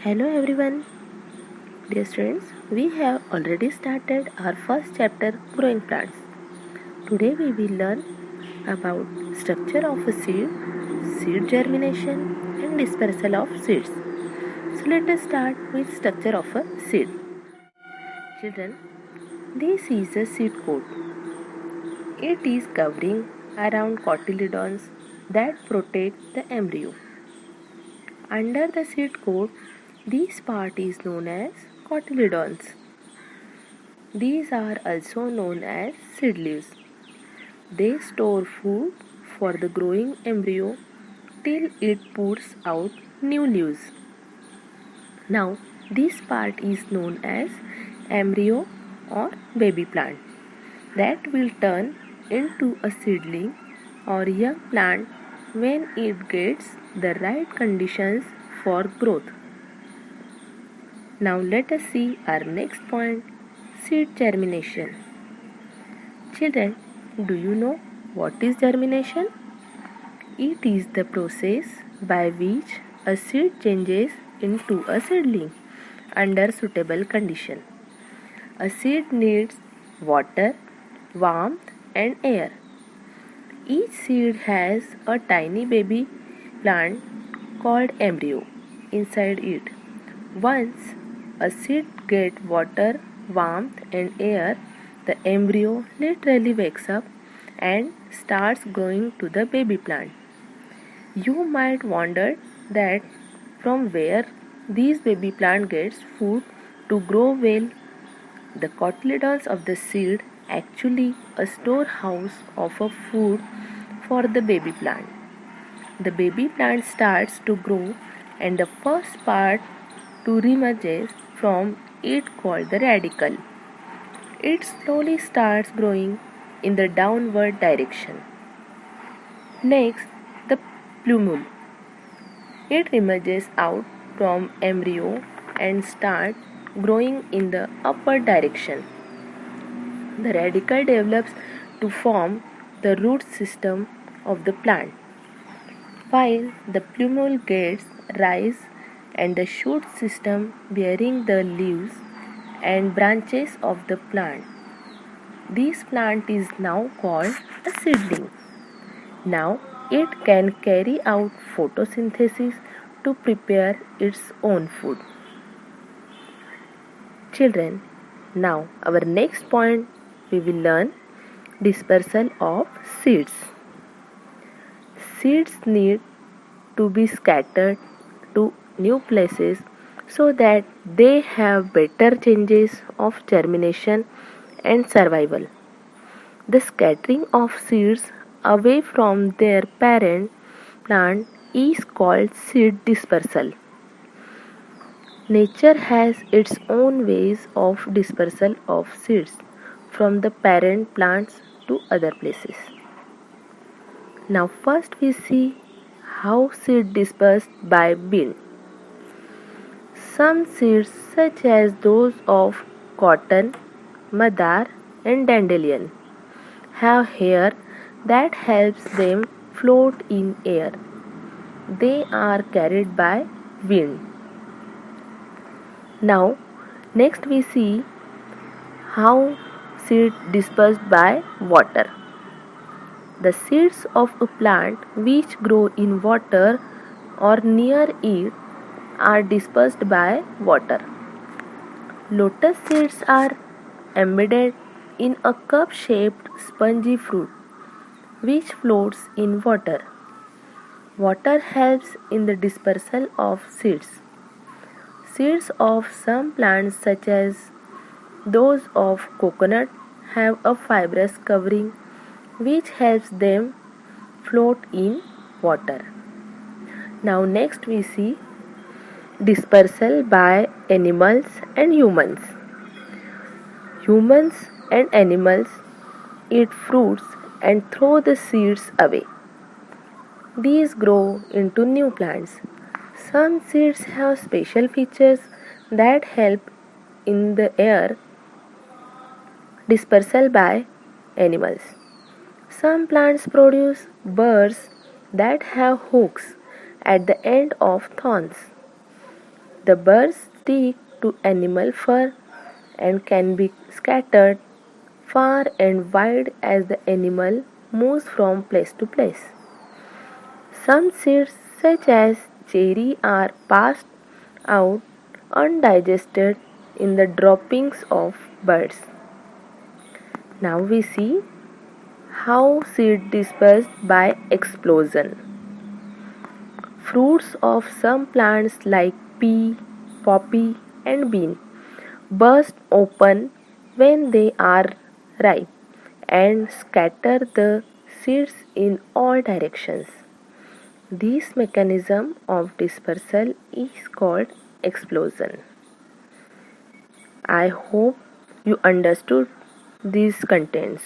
Hello everyone, dear students. We have already started our first chapter, growing plants. Today we will learn about structure of a seed, seed germination and dispersal of seeds. So let us start with structure of a seed. Children, this is a seed coat. It is covering around cotyledons that protect the embryo. Under the seed coat, this part is known as cotyledons. These are also known as seed leaves. They store food for the growing embryo till it puts out new leaves. Now, this part is known as embryo or baby plant that will turn into a seedling or young plant when it gets the right conditions for growth. Now, let us see our next point, seed germination. Children, do you know what is germination? It is the process by which a seed changes into a seedling under suitable condition. A seed needs water, warmth and air. Each seed has a tiny baby plant called embryo inside it. Once a seed gets water, warmth and air, the embryo literally wakes up and starts growing to the baby plant. You might wonder that from where this baby plant gets food to grow well. The cotyledons of the seed actually a storehouse of a food for the baby plant. The baby plant starts to grow and the first part to emerges from it called the radicle. It slowly starts growing in the downward direction. Next, the plumule. It emerges out from embryo and starts growing in the upward direction. The radicle develops to form the root system of the plant, while the plumule gets rise and the shoot system bearing the leaves and branches of the plant. This plant is now called a seedling. Now it can carry out photosynthesis to prepare its own food. Children, now our next point we will learn dispersal of seeds. Seeds need to be scattered to new places so that they have better chances of germination and survival. The scattering of seeds away from their parent plant is called seed dispersal. Nature has its own ways of dispersal of seeds from the parent plants to other places. Now first we see how seed dispersed by wind. Some seeds such as those of cotton, madar and dandelion have hair that helps them float in air. They are carried by wind. Now next we see how seed dispersed by water. The seeds of a plant which grow in water or near it are dispersed by water. Lotus seeds are embedded in a cup-shaped spongy fruit which floats in water. Water helps in the dispersal of seeds. Seeds of some plants such as those of coconut have a fibrous covering which helps them float in water. Now next we see dispersal by animals and humans. Humans and animals eat fruits and throw the seeds away. These grow into new plants. Some seeds have special features that help in the air dispersal by animals. Some plants produce burrs that have hooks at the end of thorns. The birds stick to animal fur and can be scattered far and wide as the animal moves from place to place. Some seeds, such as cherry, are passed out undigested in the droppings of birds. Now we see how seed dispersed by explosion. Fruits of some plants like pea, poppy, and bean burst open when they are ripe and scatter the seeds in all directions. This mechanism of dispersal is called explosion. I hope you understood these contents.